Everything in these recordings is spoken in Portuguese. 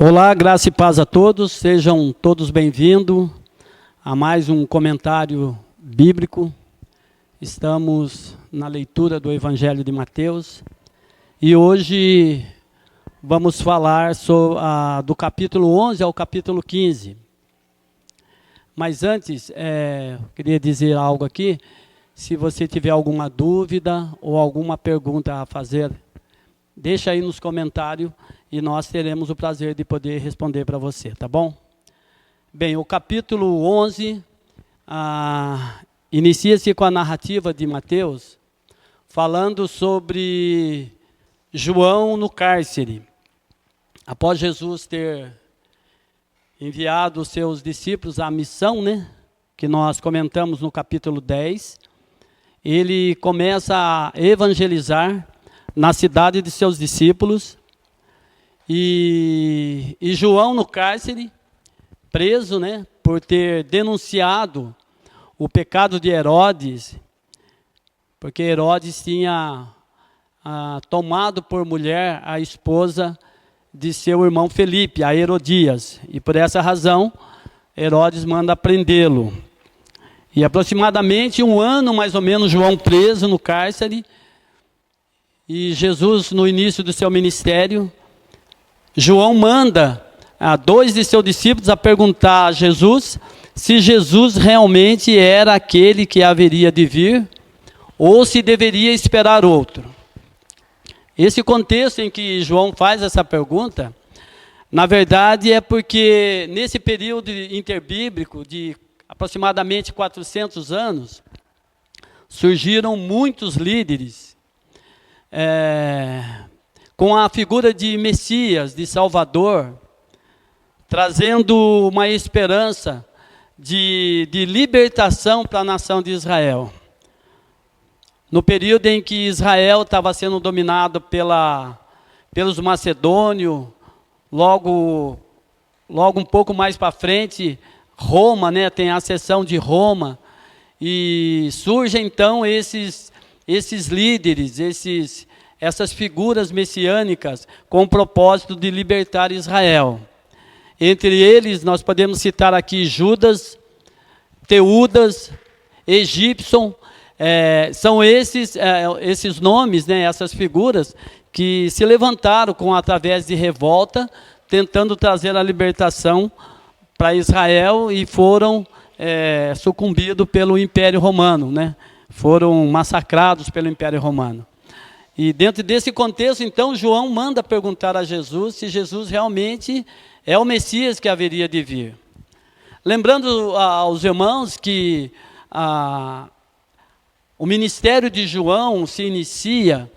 Olá, graça e paz a todos, sejam todos bem-vindos a mais um comentário bíblico. Estamos na leitura do Evangelho de Mateus e hoje vamos falar do capítulo 11 ao capítulo 15. Mas antes, queria dizer algo aqui. Se você tiver alguma dúvida ou alguma pergunta a fazer, deixa aí nos comentários e nós teremos o prazer de poder responder para você, tá bom? Bem, o capítulo 11 inicia-se com a narrativa de Mateus, falando sobre João no cárcere. Após Jesus ter enviado os seus discípulos à missão, que nós comentamos no capítulo 10, ele começa a evangelizar na cidade de seus discípulos, e João no cárcere, preso, por ter denunciado o pecado de Herodes, porque Herodes tinha tomado por mulher a esposa de seu irmão Felipe, a Herodias, e por essa razão Herodes manda prendê-lo. E aproximadamente um ano, mais ou menos, João preso no cárcere, e Jesus, no início do seu ministério, João manda dois de seus discípulos a perguntar a Jesus se Jesus realmente era aquele que haveria de vir ou se deveria esperar outro. Esse contexto em que João faz essa pergunta, na verdade é porque nesse período interbíblico de aproximadamente 400 anos, surgiram muitos líderes com a figura de Messias, de Salvador, trazendo uma esperança de libertação para a nação de Israel. No período em que Israel estava sendo dominado pelos macedônios, logo um pouco mais para frente, Roma, tem a seção de Roma, e surgem então esses líderes, essas figuras messiânicas com o propósito de libertar Israel. Entre eles, nós podemos citar aqui Judas, Teudas, Egípcio, são esses nomes, essas figuras que se levantaram através de revolta, tentando trazer a libertação para Israel e foram sucumbidos pelo Império Romano, foram massacrados pelo Império Romano. E dentro desse contexto, então, João manda perguntar a Jesus se Jesus realmente é o Messias que haveria de vir. Lembrando aos irmãos que o ministério de João se inicia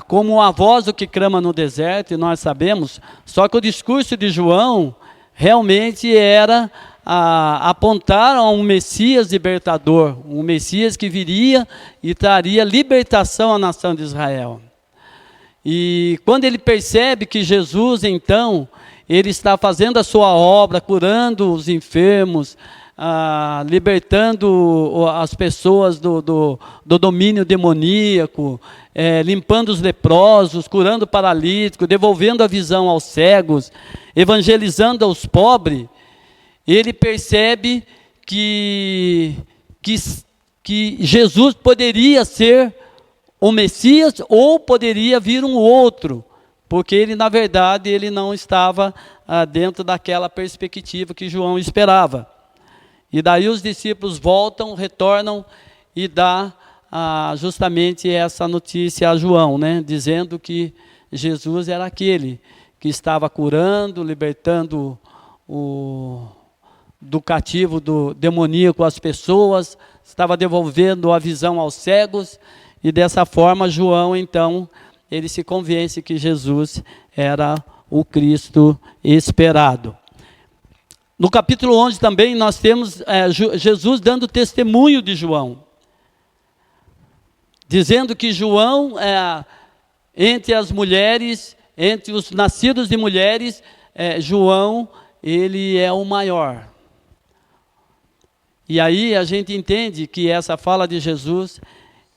como a voz do que clama no deserto, e nós sabemos, só que o discurso de João realmente era apontar a um Messias libertador, um Messias que viria e traria libertação à nação de Israel. E quando ele percebe que Jesus, então, ele está fazendo a sua obra, curando os enfermos, libertando as pessoas do domínio demoníaco, limpando os leprosos, curando o paralítico, devolvendo a visão aos cegos, evangelizando aos pobres, ele percebe que Jesus poderia ser o Messias ou poderia vir um outro, porque ele, na verdade, ele não estava dentro daquela perspectiva que João esperava. E daí os discípulos retornam e dá justamente essa notícia a João, dizendo que Jesus era aquele que estava curando, libertando do cativo do demoníaco as pessoas, estava devolvendo a visão aos cegos, e dessa forma João, então, ele se convence que Jesus era o Cristo esperado. No capítulo 11 também nós temos Jesus dando testemunho de João, dizendo que João, entre as mulheres, entre os nascidos de mulheres, João, ele é o maior. E aí a gente entende que essa fala de Jesus,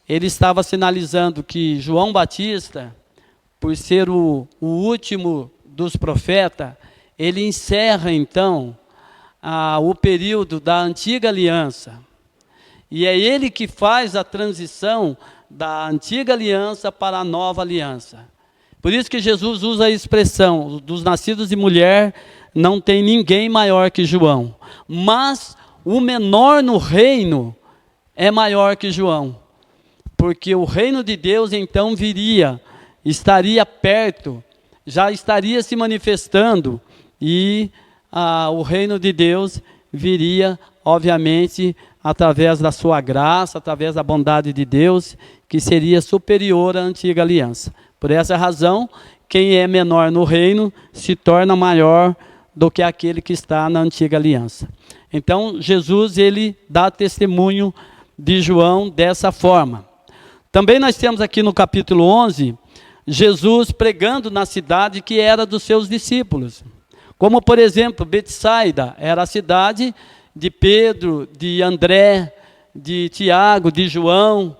ele estava sinalizando que João Batista, por ser o último dos profetas, ele encerra então o período da antiga aliança. E é ele que faz a transição da antiga aliança para a nova aliança. Por isso que Jesus usa a expressão, dos nascidos de mulher não tem ninguém maior que João. Mas o menor no reino é maior que João. Porque o reino de Deus então viria, estaria perto, já estaria se manifestando. E o reino de Deus viria, obviamente, através da sua graça, através da bondade de Deus, que seria superior à antiga aliança. Por essa razão, quem é menor no reino se torna maior do que aquele que está na antiga aliança. Então, Jesus, ele dá testemunho de João dessa forma. Também nós temos aqui no capítulo 11, Jesus pregando na cidade que era dos seus discípulos. Como, por exemplo, Betsaida era a cidade de Pedro, de André, de Tiago, de João.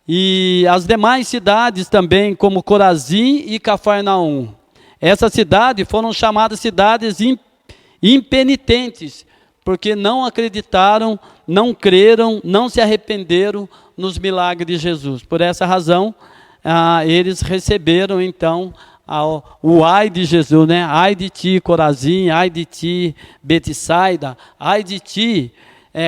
E as demais cidades também, como Corazim e Cafarnaum. Essas cidades foram chamadas cidades impenitentes, porque não acreditaram, não creram, não se arrependeram nos milagres de Jesus. Por essa razão, eles receberam então o ai de Jesus, né? Ai de ti, Corazim, ai de ti, Betsaida, ai de ti,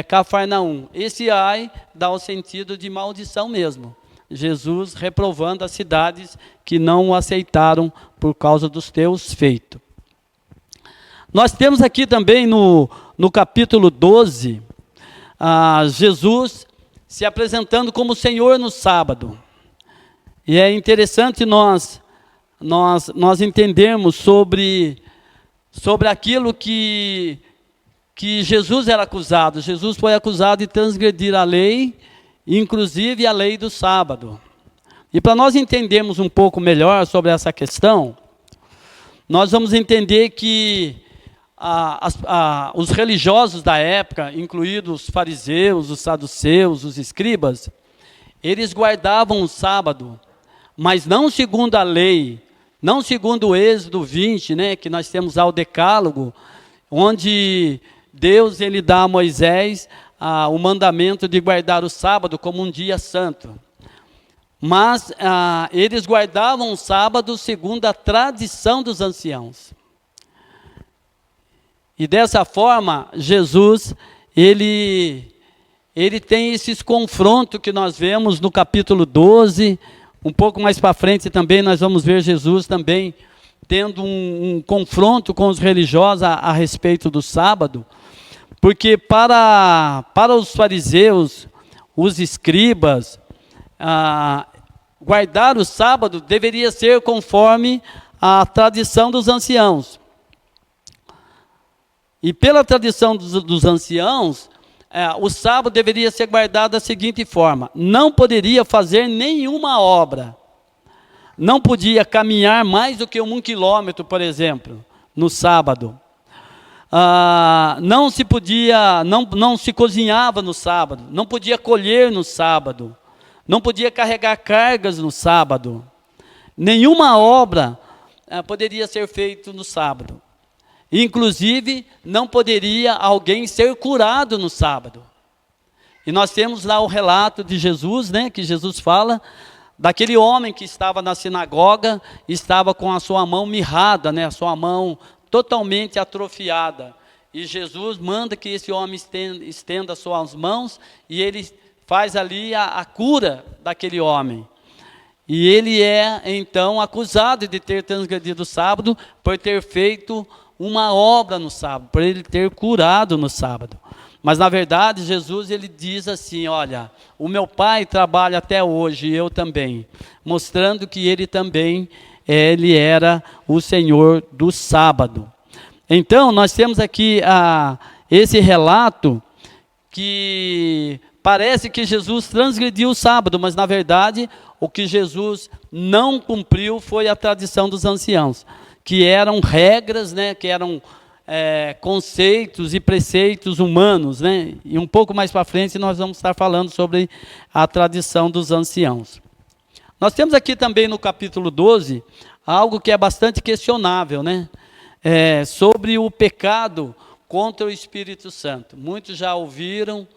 Cafarnaum. Esse ai dá o sentido de maldição mesmo. Jesus reprovando as cidades que não o aceitaram por causa dos teus feitos. Nós temos aqui também no capítulo 12, Jesus se apresentando como Senhor no sábado. E é interessante nós entendermos sobre aquilo que Jesus era acusado. Jesus foi acusado de transgredir a lei, inclusive a lei do sábado. E para nós entendermos um pouco melhor sobre essa questão, nós vamos entender que os religiosos da época, incluídos os fariseus, os saduceus, os escribas, eles guardavam o sábado, mas não segundo a lei, não segundo o Êxodo 20, né, que nós temos ao Decálogo, onde Deus ele dá a Moisés o mandamento de guardar o sábado como um dia santo. Mas eles guardavam o sábado segundo a tradição dos anciãos. E dessa forma, Jesus, ele tem esses confrontos que nós vemos no capítulo 12, um pouco mais para frente também nós vamos ver Jesus também tendo um confronto com os religiosos a respeito do sábado, porque para os fariseus, os escribas, guardar o sábado deveria ser conforme a tradição dos anciãos. E pela tradição dos anciãos, o sábado deveria ser guardado da seguinte forma: não poderia fazer nenhuma obra, não podia caminhar mais do que 1 quilômetro, por exemplo, no sábado. Não se cozinhava no sábado, não podia colher no sábado, não podia carregar cargas no sábado. Nenhuma obra poderia ser feita no sábado. Inclusive, não poderia alguém ser curado no sábado. E nós temos lá o relato de Jesus, né, que Jesus fala daquele homem que estava na sinagoga, estava com a sua mão mirrada, né, a sua mão totalmente atrofiada. E Jesus manda que esse homem estenda as suas mãos e ele faz ali a cura daquele homem. E ele é, então, acusado de ter transgredido o sábado por ter feito uma obra no sábado, por ele ter curado no sábado. Mas, na verdade, Jesus ele diz assim: olha, o meu Pai trabalha até hoje e eu também, mostrando que ele também ele era o Senhor do sábado. Então, nós temos aqui esse relato que parece que Jesus transgrediu o sábado, mas, na verdade, o que Jesus não cumpriu foi a tradição dos anciãos, que eram regras, né, que eram conceitos e preceitos humanos, né? E um pouco mais para frente nós vamos estar falando sobre a tradição dos anciãos. Nós temos aqui também no capítulo 12 algo que é bastante questionável, né? sobre o pecado contra o Espírito Santo. Muitos já ouviram,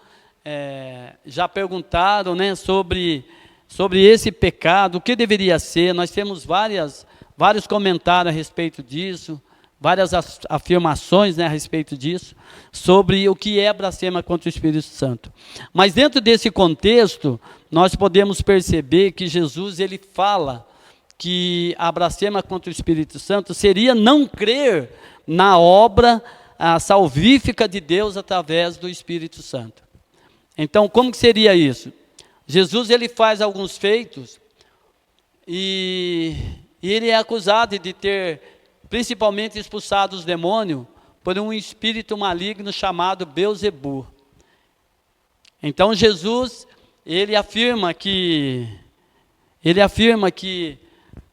já perguntaram, né, sobre esse pecado, o que deveria ser. Nós temos vários comentários a respeito disso, várias afirmações, né, a respeito disso, sobre o que é blasfêmia contra o Espírito Santo. Mas dentro desse contexto, nós podemos perceber que Jesus ele fala que a blasfêmia contra o Espírito Santo seria não crer na obra salvífica de Deus através do Espírito Santo. Então, como que seria isso? Jesus ele faz alguns feitos e ele é acusado de ter principalmente expulsado os demônios por um espírito maligno chamado Belzebu. Então Jesus ele afirma que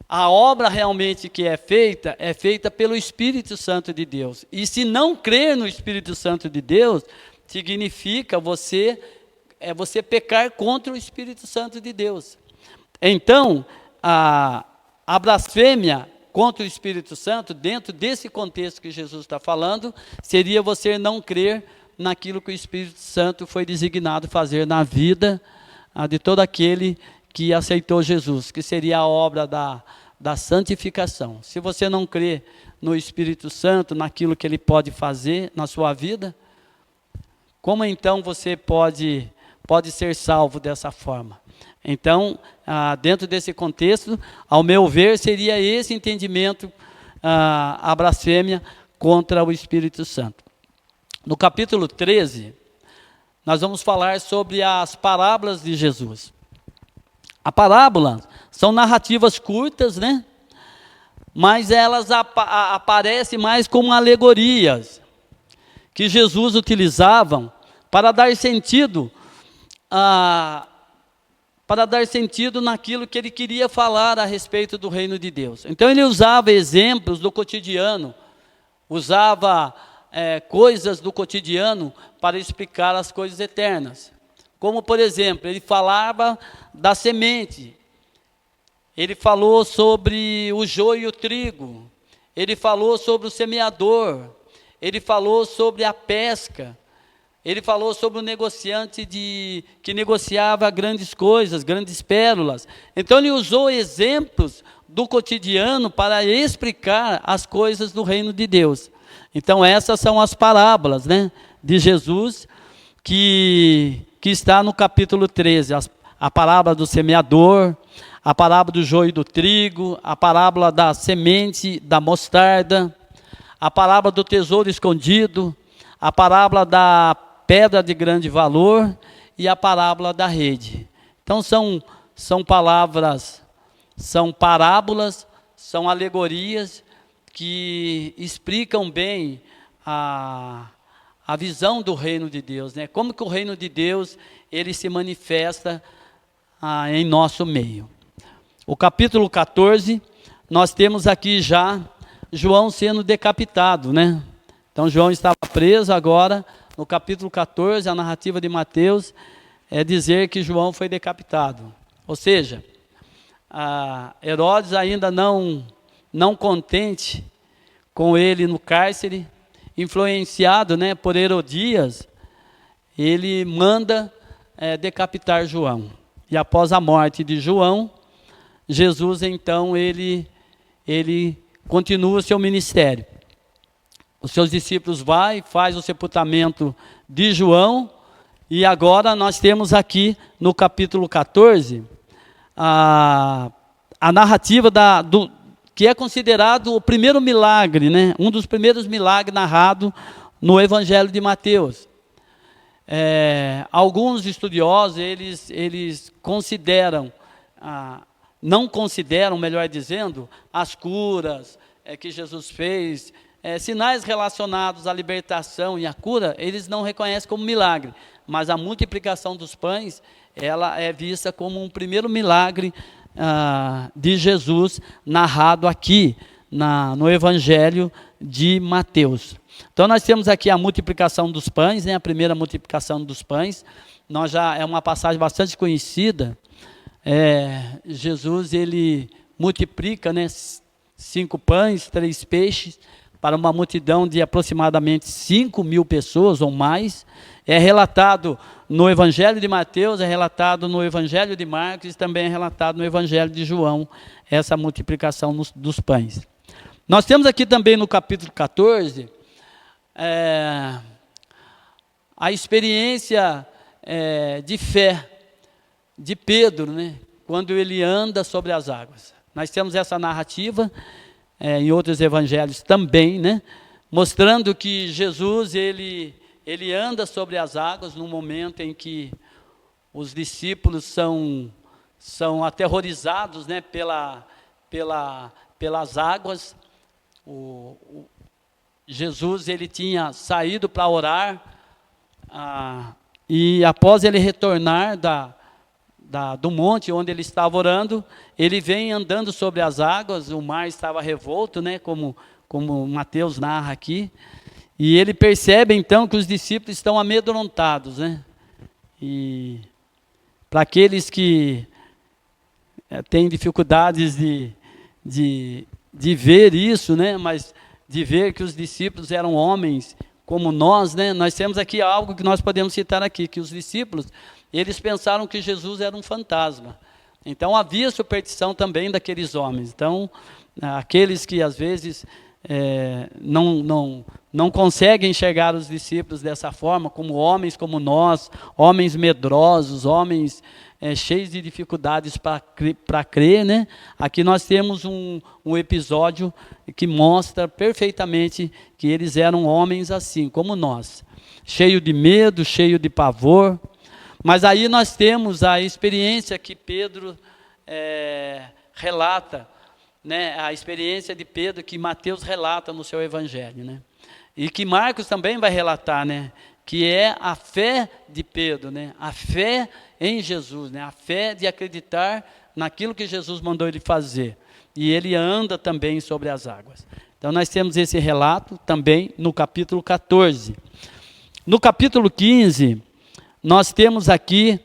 a obra realmente que é feita pelo Espírito Santo de Deus. E se não crer no Espírito Santo de Deus, significa você pecar contra o Espírito Santo de Deus. Então, a blasfêmia contra o Espírito Santo, dentro desse contexto que Jesus está falando, seria você não crer naquilo que o Espírito Santo foi designado fazer na vida de todo aquele que aceitou Jesus, que seria a obra da santificação. Se você não crê no Espírito Santo, naquilo que ele pode fazer na sua vida, como então você pode ser salvo dessa forma? Então, dentro desse contexto, ao meu ver, seria esse entendimento, a blasfêmia contra o Espírito Santo. No capítulo 13, nós vamos falar sobre as parábolas de Jesus. A parábola são narrativas curtas, né? Mas elas aparecem mais como alegorias que Jesus utilizava para dar sentido naquilo que ele queria falar a respeito do reino de Deus. Então ele usava exemplos do cotidiano, usava coisas do cotidiano para explicar as coisas eternas. Como, por exemplo, ele falava da semente, ele falou sobre o joio e o trigo, ele falou sobre o semeador, ele falou sobre a pesca, ele falou sobre o negociante que negociava grandes coisas, grandes pérolas. Então ele usou exemplos do cotidiano para explicar as coisas do reino de Deus. Então essas são as parábolas, né, de Jesus, que está no capítulo 13. A parábola do semeador, a parábola do joio e do trigo, a parábola da semente da mostarda, a parábola do tesouro escondido, a parábola da pedra de grande valor e a parábola da rede. Então são palavras, são parábolas, são alegorias que explicam bem a visão do reino de Deus, né? Como que o reino de Deus ele se manifesta em nosso meio. O capítulo 14, nós temos aqui já João sendo decapitado, né? Então João estava preso agora. No capítulo 14, a narrativa de Mateus é dizer que João foi decapitado. Ou seja, Herodes ainda não contente com ele no cárcere, influenciado, né, por Herodias, ele manda decapitar João. E após a morte de João, Jesus então ele continua seu ministério. Os seus discípulos faz o sepultamento de João, e agora nós temos aqui no capítulo 14 a narrativa que é considerado o primeiro milagre, né? Um dos primeiros milagres narrados no Evangelho de Mateus. Alguns estudiosos, eles consideram, não consideram, melhor dizendo, as curas que Jesus fez, sinais relacionados à libertação e à cura, eles não reconhecem como milagre, mas a multiplicação dos pães, ela é vista como um primeiro milagre de Jesus, narrado aqui no Evangelho de Mateus. Então nós temos aqui a multiplicação dos pães, né, a primeira multiplicação dos pães. É uma passagem bastante conhecida. Jesus ele multiplica, né, 5 pães, 3 peixes, para uma multidão de aproximadamente 5.000 pessoas ou mais. É relatado no Evangelho de Mateus, é relatado no Evangelho de Marcos e também é relatado no Evangelho de João, essa multiplicação dos pães. Nós temos aqui também no capítulo 14, a experiência de fé de Pedro, né? Quando ele anda sobre as águas. Nós temos essa narrativa em outros evangelhos também, né? Mostrando que Jesus, ele anda sobre as águas no momento em que os discípulos são aterrorizados, né? Pelas águas. Jesus, ele tinha saído para orar, e após ele retornar do monte onde ele estava orando, ele vem andando sobre as águas, o mar estava revolto, né, como Mateus narra aqui, e ele percebe então que os discípulos estão amedrontados, né, e para aqueles que têm dificuldades de ver isso, né, mas de ver que os discípulos eram homens como nós, né, nós temos aqui algo que nós podemos citar aqui, que os discípulos, eles pensaram que Jesus era um fantasma. Então havia superstição também daqueles homens. Então, aqueles que às vezes não conseguem enxergar os discípulos dessa forma, como homens como nós, homens medrosos, homens cheios de dificuldades para crer, né? Aqui nós temos um episódio que mostra perfeitamente que eles eram homens assim, como nós, cheio de medo, cheio de pavor. Mas aí nós temos a experiência que Pedro relata, né? A experiência de Pedro que Mateus relata no seu evangelho, né? E que Marcos também vai relatar, né? Que é a fé de Pedro, né? A fé em Jesus, né? A fé de acreditar naquilo que Jesus mandou ele fazer. E ele anda também sobre as águas. Então nós temos esse relato também no capítulo 14. No capítulo 15, nós temos aqui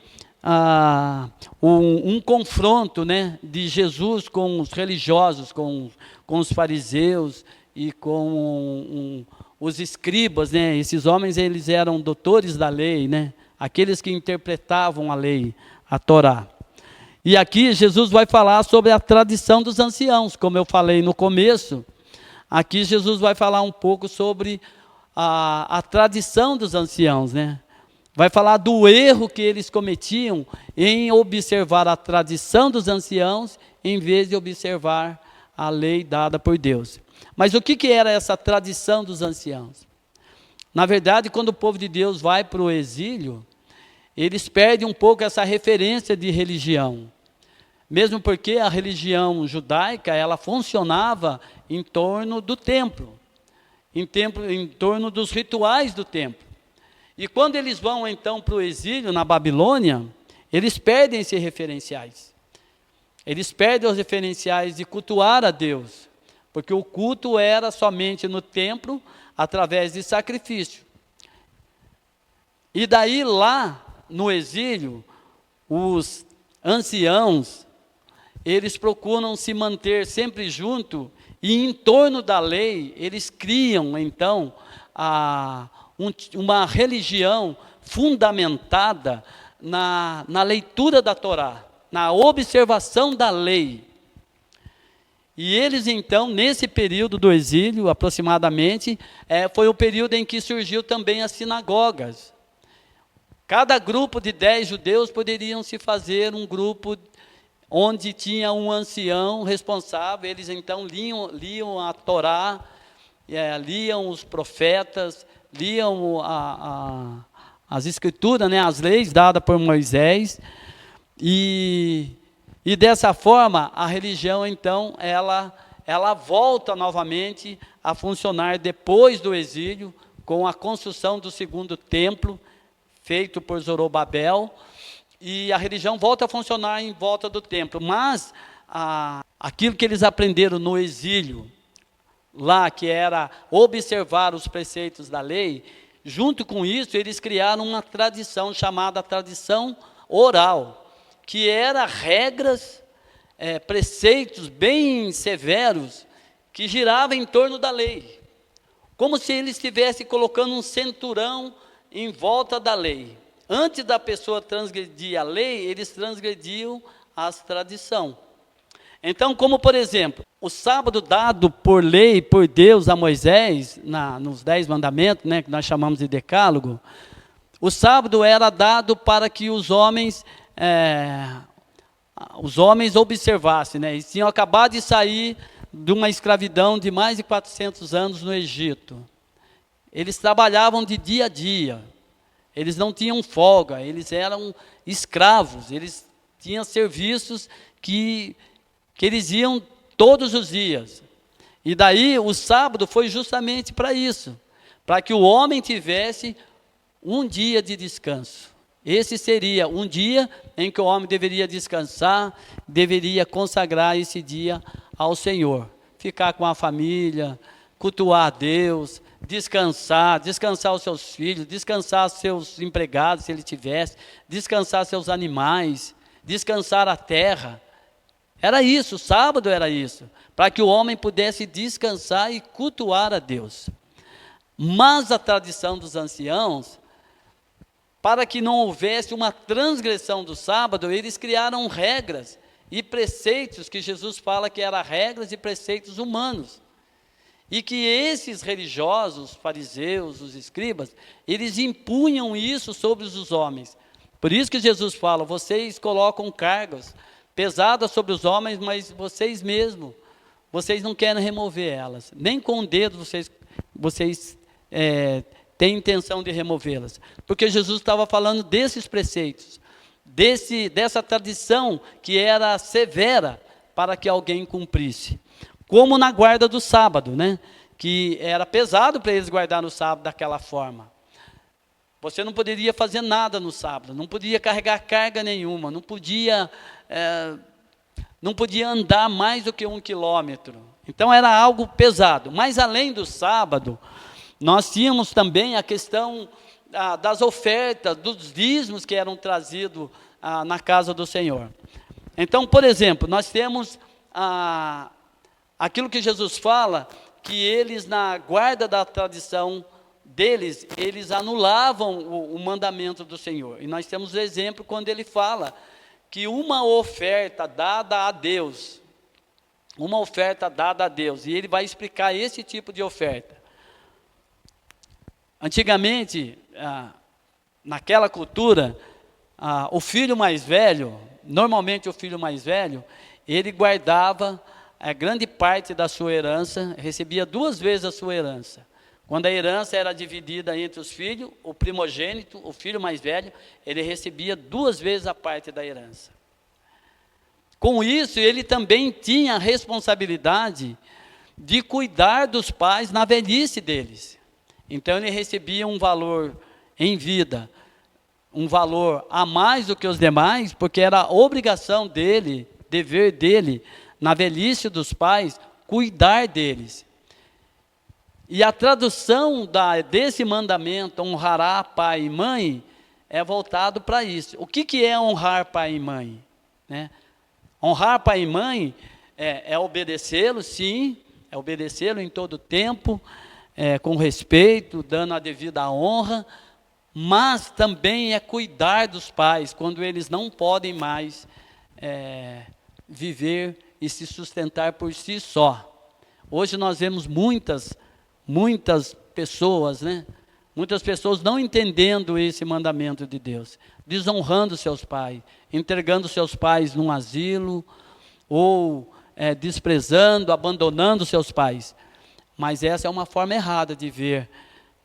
um confronto, né, de Jesus com os religiosos, com os fariseus e com os escribas, né? Esses homens, eles eram doutores da lei, né? Aqueles que interpretavam a lei, a Torá. E aqui Jesus vai falar sobre a tradição dos anciãos, como eu falei no começo. Aqui Jesus vai falar um pouco sobre a tradição dos anciãos, né? Vai falar do erro que eles cometiam em observar a tradição dos anciãos, em vez de observar a lei dada por Deus. Mas o que era essa tradição dos anciãos? Na verdade, quando o povo de Deus vai para o exílio, eles perdem um pouco essa referência de religião. Mesmo porque a religião judaica, ela funcionava em torno do templo, em torno dos rituais do templo. E quando eles vão então para o exílio na Babilônia, eles perdem esses referenciais. Eles perdem os referenciais de cultuar a Deus, porque o culto era somente no templo, através de sacrifício. E daí lá no exílio, os anciãos, eles procuram se manter sempre junto, e em torno da lei, eles criam então uma religião fundamentada na leitura da Torá, na observação da lei. E eles então, nesse período do exílio, aproximadamente, foi o período em que surgiu também as sinagogas. Cada grupo de 10 judeus poderiam se fazer um grupo onde tinha um ancião responsável. Eles então liam a Torá, liam os profetas, liam as escrituras, né, as leis dadas por Moisés, e dessa forma a religião então ela volta novamente a funcionar depois do exílio, com a construção do segundo templo feito por Zorobabel, e a religião volta a funcionar em volta do templo. Mas aquilo que eles aprenderam no exílio lá, que era observar os preceitos da lei, junto com isso eles criaram uma tradição chamada tradição oral, que era regras, preceitos bem severos, que giravam em torno da lei. como se ele estivesse colocando um cinturão em volta da lei. Antes da pessoa transgredir a lei, eles transgrediam as tradições. Então, como por exemplo, o sábado dado por lei, por Deus a Moisés, nos 10 mandamentos, né, que nós chamamos de decálogo, o sábado era dado para que os homens observassem, né? Eles tinham acabado de sair de uma escravidão de mais de 400 anos no Egito. Eles trabalhavam de dia a dia, eles não tinham folga, eles eram escravos, eles tinham serviços que eles iam todos os dias. E daí o sábado foi justamente para isso, para que o homem tivesse um dia de descanso. Esse seria um dia em que o homem deveria descansar, deveria consagrar esse dia ao Senhor. Ficar com a família, cultuar a Deus, descansar os seus filhos, descansar seus empregados, se ele tivesse, descansar seus animais, descansar a terra. Era isso, o sábado era isso, para que o homem pudesse descansar e cultuar a Deus. Mas a tradição dos anciãos, para que não houvesse uma transgressão do sábado, eles criaram regras e preceitos que Jesus fala que eram regras e preceitos humanos. E que esses religiosos, os fariseus, os escribas, eles impunham isso sobre os homens. Por isso que Jesus fala, vocês colocam cargas pesadas sobre os homens, mas vocês mesmos, vocês não querem remover elas. Nem com o dedo vocês têm intenção de removê-las. Porque Jesus estava falando desses preceitos, dessa tradição que era severa para que alguém cumprisse. Como na guarda do sábado, né? Que era pesado para eles guardar no sábado daquela forma. Você não poderia fazer nada no sábado, não podia carregar carga nenhuma, não podia andar mais do que 1 quilômetro. Então era algo pesado. Mas além do sábado, nós tínhamos também a questão das ofertas, dos dízimos que eram trazidos na casa do Senhor. Então, por exemplo, nós temos aquilo que Jesus fala, que eles, na guarda da tradição deles, eles anulavam o mandamento do Senhor. E nós temos o exemplo quando ele fala que uma oferta dada a Deus, e ele vai explicar esse tipo de oferta. Antigamente, naquela cultura, o filho mais velho, normalmente o filho mais velho, ele guardava a grande parte da sua herança, recebia 2 vezes a sua herança. Quando a herança era dividida entre os filhos, o primogênito, o filho mais velho, ele recebia 2 vezes a parte da herança. Com isso, ele também tinha a responsabilidade de cuidar dos pais na velhice deles. Então, ele recebia um valor em vida, um valor a mais do que os demais, porque era obrigação dele, dever dele, na velhice dos pais, cuidar deles. E a tradução desse mandamento, honrará pai e mãe, é voltado para isso. O que é honrar pai e mãe? Né? Honrar pai e mãe é obedecê-lo, sim, é obedecê-lo em todo tempo, com respeito, dando a devida honra, mas também é cuidar dos pais, quando eles não podem mais viver e se sustentar por si só. Hoje nós vemos muitas pessoas, né? Muitas pessoas não entendendo esse mandamento de Deus, desonrando seus pais, entregando seus pais num asilo, ou desprezando, abandonando seus pais. Mas essa é uma forma errada de ver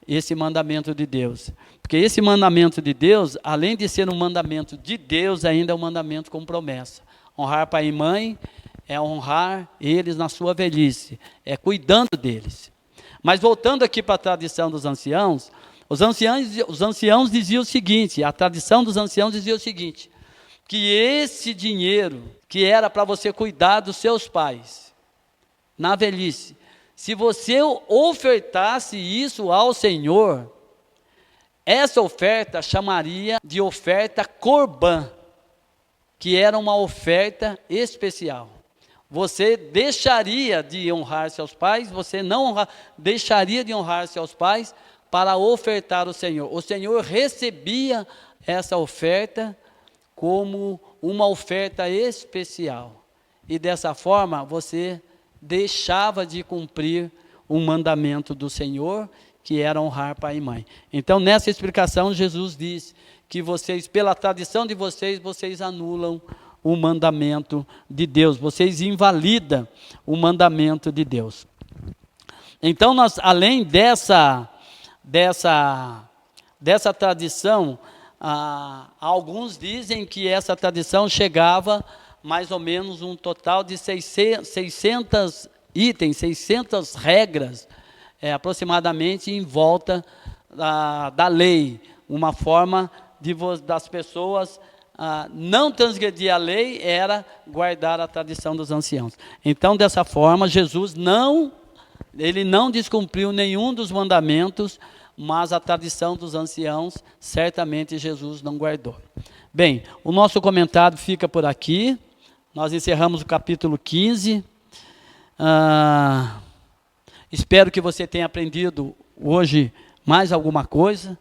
esse mandamento de Deus. Porque esse mandamento de Deus, além de ser um mandamento de Deus, ainda é um mandamento com promessa. Honrar pai e mãe é honrar eles na sua velhice, é cuidando deles. Mas voltando aqui para a tradição dos anciãos, os anciãos diziam o seguinte, a tradição dos anciãos dizia o seguinte, que esse dinheiro que era para você cuidar dos seus pais, na velhice, se você ofertasse isso ao Senhor, essa oferta chamaria de oferta corbã, que era uma oferta especial. você deixaria de honrar seus pais, você não deixaria de honrar seus pais para ofertar ao Senhor. O Senhor recebia essa oferta como uma oferta especial. E dessa forma, você deixava de cumprir o mandamento do Senhor, que era honrar pai e mãe. Então, nessa explicação, Jesus diz que vocês, pela tradição de vocês, vocês anulam o mandamento de Deus, vocês invalidam o mandamento de Deus. Então, nós, além dessa tradição, alguns dizem que essa tradição chegava mais ou menos um total de 600 itens, 600 regras, aproximadamente em volta da lei, uma forma das pessoas não transgredir a lei era guardar a tradição dos anciãos. Então, dessa forma, Jesus não descumpriu nenhum dos mandamentos, mas a tradição dos anciãos, certamente Jesus não guardou. Bem, o nosso comentário fica por aqui. Nós encerramos o capítulo 15. Espero que você tenha aprendido hoje mais alguma coisa.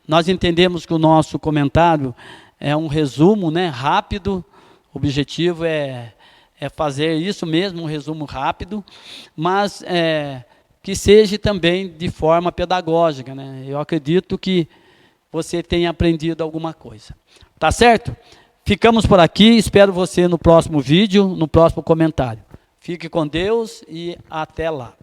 Nós entendemos que o nosso comentário é um resumo, né, rápido. O objetivo é fazer isso mesmo, um resumo rápido, mas que seja também de forma pedagógica, né? Eu acredito que você tenha aprendido alguma coisa. Tá certo? Ficamos por aqui, espero você no próximo vídeo, no próximo comentário. Fique com Deus e até lá.